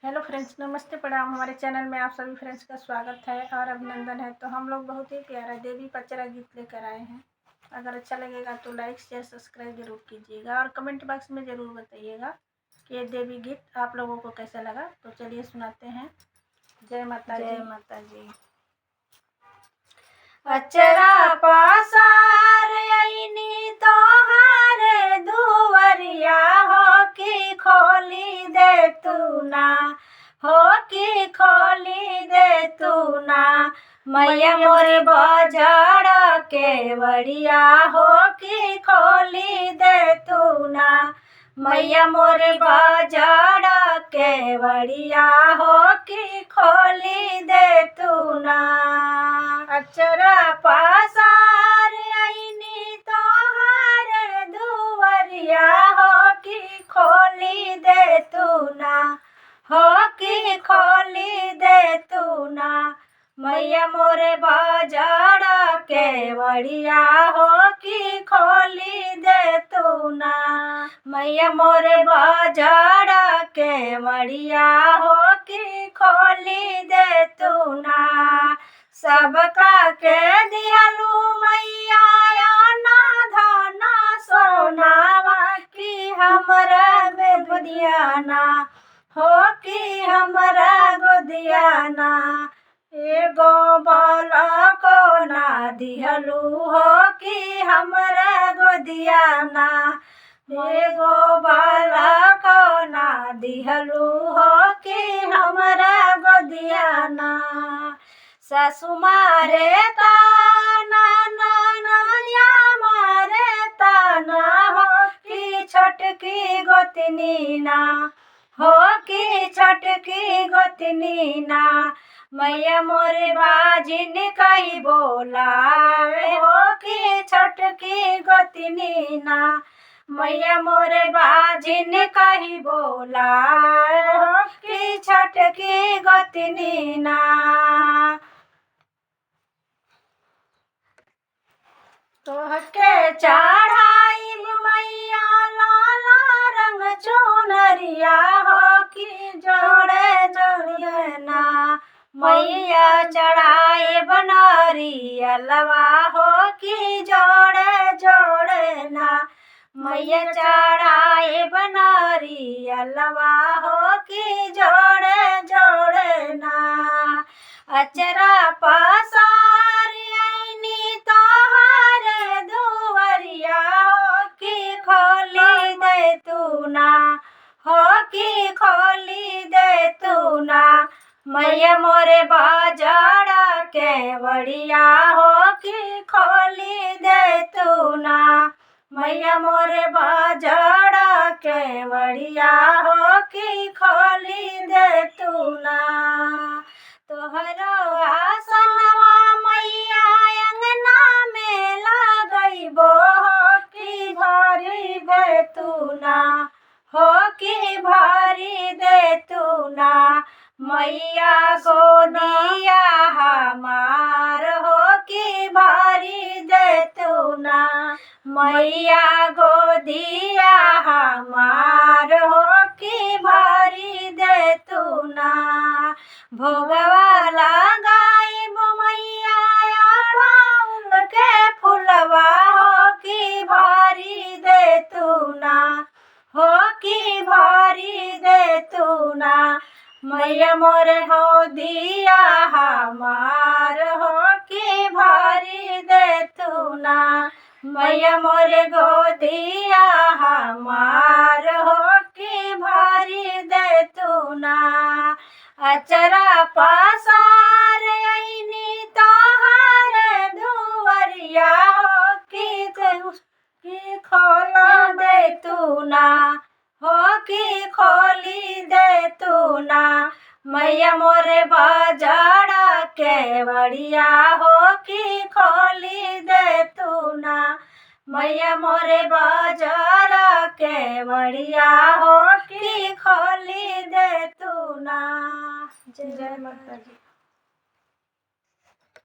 Hello friends, नमस्ते प्रणाम। हमारे चैनल में आप सभी फ्रेंड्स का स्वागत है और अभिनंदन है। तो हम लोग बहुत ही प्यारा देवी पचरा गीत लेकर आए हैं। अगर अच्छा लगेगा तो लाइक शेयर सब्सक्राइब जरूर कीजिएगा और कमेंट बॉक्स में ज़रूर बताइएगा कि ये देवी गीत आप लोगों को कैसा लगा। तो चलिए सुनाते हैं। जय माता जी। जय माता जी। अचरा पासार आईनी तोहारे दुवरिया हो कि खोली दे तू ना, हो कि खोली दे तू ना। मैया मोरे बजड़ के बड़िया हो कि खोली दे तू ना। मैया मोरे बजड़ के बड़िया हो कि खोली दे तू ना। अचरा पासार आईनी तोहारे दुवरिया हो कि खोली दे तू ना, हो कि खोली दे तू ना। मैया मोरे बजड़ के बड़िया हो कि खोली दे तू ना। मैया मोरे बजड़ के बड़िया हो कि खोली दे तू ना। सबका के दिहलू मैया ना धना सोनावा कि हमरा में गोदियाना, हो कि हमरा गोदियाना। एगो बालको ना दिहलू हो कि हमरा गोदियाना। एगो बालको ना दिहलू हो कि हमरा गोदियाना। सासु मारे ताना ननदिया मारे ताना हो कि छोटकी गोतनी ना, हो कि छोटकी गोतनी ना। मैया मोरे बाजिन कही बोलावे हो कि छोटकी गोतनी ना। मैया मोरे बाजिन कही बोलावे हो कि छोटकी गोतनी ना। तोहके चढ़ाई मैया लाला रंग चुनरिया हो कि जोड़े जोड़िए ना। मैया चढ़ाई बनरियलवा हो कि जोड़े जोड़े ना। मैया चढ़ाई बनरियलवा हो कि जोड़े जोड़े ना। अचरा पसार आईनी तोहारे दुवरिया हो कि खोली दे तू ना, हो कि खोली दे तू ना। मैया मोरे बजड़ के बड़िया हो कि खोली दे तू ना। मैया मोरे बजड़ के बड़िया हो कि खोली दे तू ना। तोहरो आसनवा मैया अंगना में लगइबो हो कि भरी दे तू ना, हो कि भरी दे तू ना। मैया गोदिया हमार हो कि भरी दे तू ना। मैया गोदिया हमार हो कि भरी दे तू ना। भोगवा लगाइब मैया अड़हुल के फुलवा हो कि भरी दे तू ना, हो कि भरी दे तू ना। मैया मोरे हो दिया हमार हो कि भरी दे तू ना। मैया मोरे गोदिया हमार हो कि भरी दे तू ना। अचरा पसार आईनी तोहारे दुवरिया हो कि खोला दे तू ना, हो कि खोली दे तू ना। मैया मोरे बजड़ के बड़िया हो कि खोली दे तू ना। मैया मोरे बजड़ के बड़िया हो कि खोली दे तू ना। जय माता जी।